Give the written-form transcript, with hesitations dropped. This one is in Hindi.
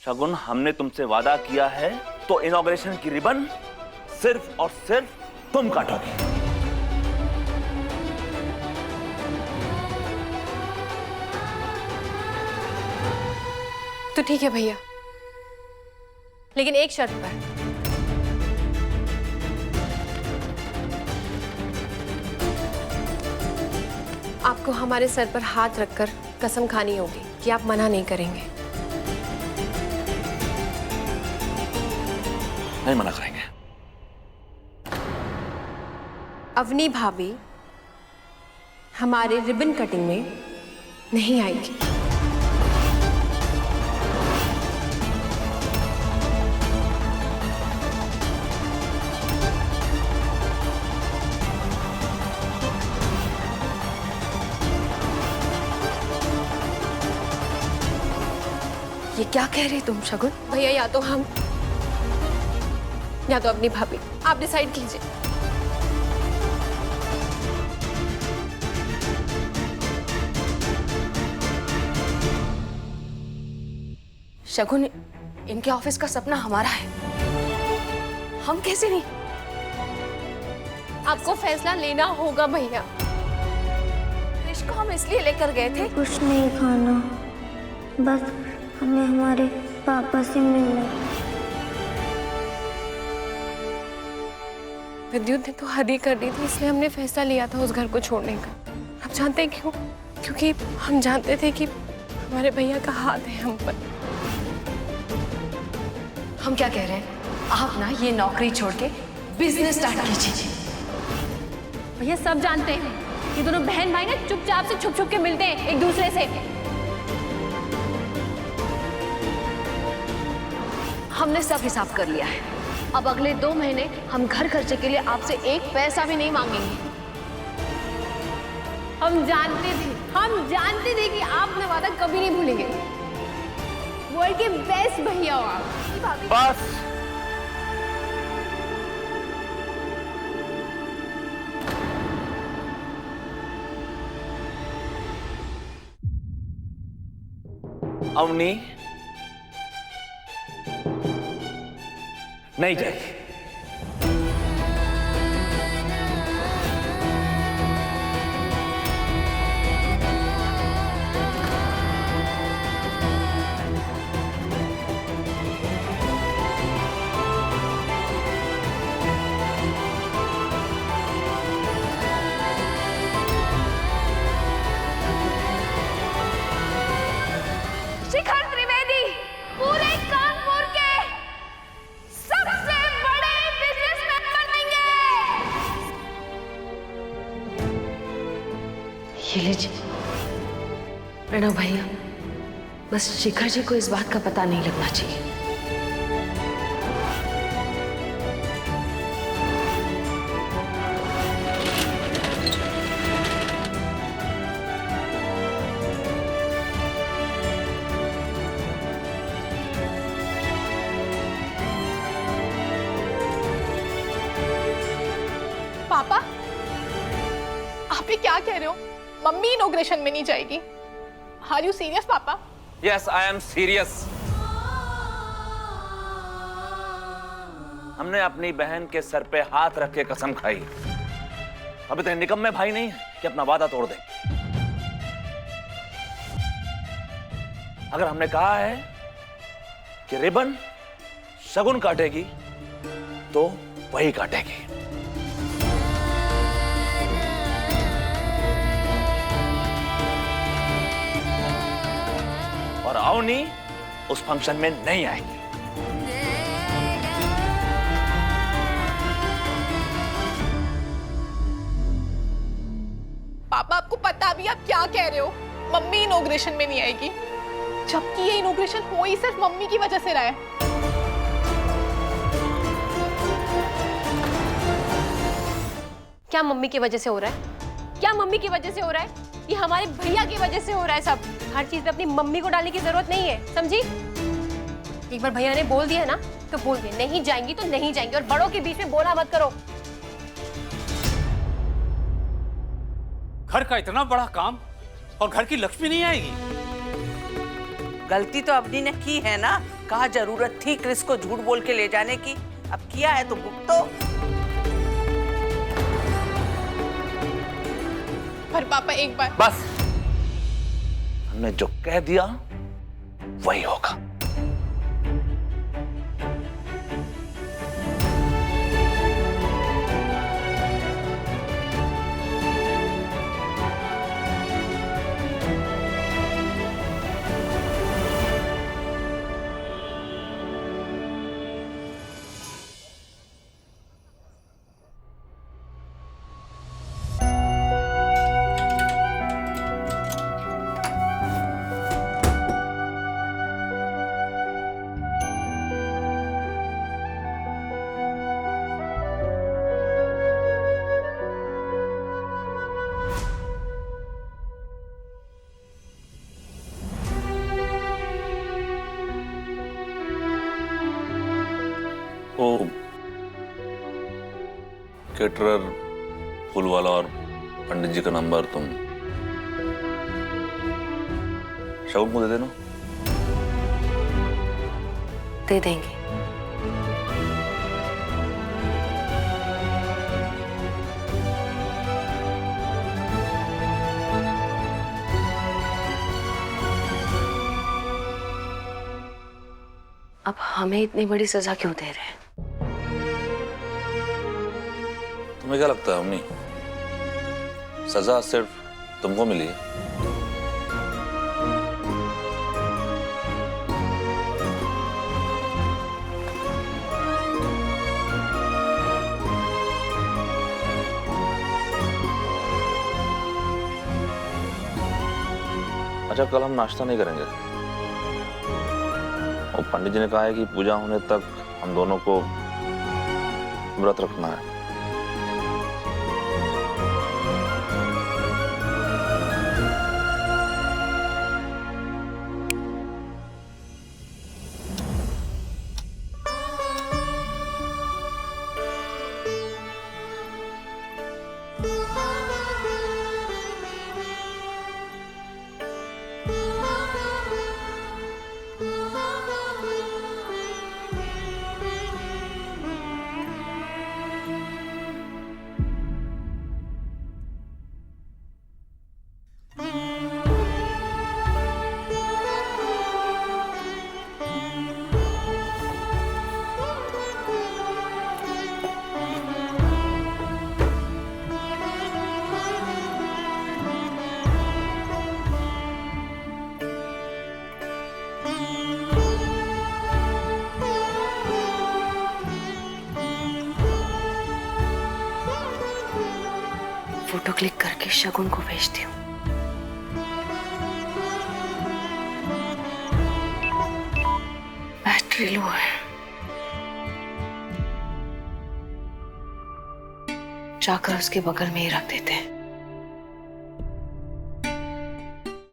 शगुन, हमने तुमसे वादा किया है तो इनॉग्रेशन की रिबन सिर्फ और सिर्फ तुम काटोगी। तो ठीक है भैया, लेकिन एक शर्त पर। आपको हमारे सर पर हाथ रखकर कसम खानी होगी कि आप मना नहीं करेंगे। नहीं मना करेंगे। अवनी भाभी हमारे रिबन कटिंग में नहीं आएगी। ये क्या कह रही तुम शगुन? भैया या तो हम या तो अपनी भाभी, आप डिसाइड कीजिए। शगुन, इनके ऑफिस का सपना हमारा है, हम कैसे नहीं? आपको फैसला लेना होगा भैया। क्रिश को हम इसलिए लेकर गए थे। कुछ नहीं खाना, बस हमें हमारे पापा से मिलना। विद्युत ने तो हद ही कर दी थी, इसलिए हमने फैसला लिया था उस घर को छोड़ने का। आप जानते हैं क्यों? क्योंकि हम जानते थे कि हमारे भैया का हाथ है हम पर। हम क्या कह रहे हैं, आप ना ये नौकरी छोड़ के बिजनेस स्टार्ट कीजिए। भैया सब जानते हैं कि दोनों बहन भाई ना चुपचाप से छुप छुप के मिलते हैं एक दूसरे से। हमने सब हिसाब कर लिया है। अब अगले 2 महीने हम घर खर्चे के लिए आपसे 1 पैसा भी नहीं मांगेंगे। हम जानते थे कि आप अपना वादा कभी नहीं भूलेंगे। वर्ल्ड के बेस्ट भैया हो आप। बस अवनी नहीं जाएगी। शिखर त्रिवेदी पूरे कानपुर के सबसे बड़े बिजनेसमैन बनेंगे। ये लीजिए प्रणव भैया, बस शिखर जी को इस बात का पता नहीं लगना चाहिए। पापा, आप ये क्या कह रहे हो? मम्मी इनॉग्रेशन में नहीं जाएगी। आर यू सीरियस पापा? Yes, I am serious. हमने अपनी बहन के सर पे हाथ रख के कसम खाई। अब इतने निकम्मे भाई नहीं कि अपना वादा तोड़ दें। अगर हमने कहा है कि रिबन शगुन काटेगी तो वही काटेगी। और अवनी उस फंक्शन में नहीं आएगी। पापा, आपको पता भी आप क्या कह रहे हो? मम्मी इनॉग्रेशन में नहीं आएगी, जबकि ये इनॉग्रेशन हो ही सिर्फ मम्मी की वजह से रहा है। क्या मम्मी की वजह से हो रहा है? क्या मम्मी की वजह से हो रहा है? ये हमारे भैया की वजह से हो रहा है सब। हर चीज में अपनी मम्मी को डालने की जरूरत नहीं है, समझी? एक बार भैया ने बोल दिया ना तो बोल दिया, नहीं जाएंगी तो नहीं जाएंगी, और बड़ों के बीच में बोला मत करो। घर का इतना बड़ा काम और घर की लक्ष्मी नहीं आएगी? गलती तो अवनी ने की है ना। कहा जरूरत थी क्रिस को झूठ बोल के ले जाने की, अब किया है तो भुगतो। पर पापा एक बार। बस, हमने जो कह दिया वही होगा। वो केटरर, फूल वाला और पंडित जी का नंबर तुम शगुन को दे देना। दे देंगे। अब हमें इतनी बड़ी सजा क्यों दे रहे हैं? तुम्हें क्या लगता है अम्मी, सजा सिर्फ तुमको मिली है? अच्छा, कल हम नाश्ता नहीं करेंगे। और पंडित जी ने कहा है कि पूजा होने तक हम दोनों को व्रत रखना है। फोटो क्लिक करके शगुन को भेजती हूँ। बैटरी लो है, जाकर उसके बगल में ही रख देते हैं।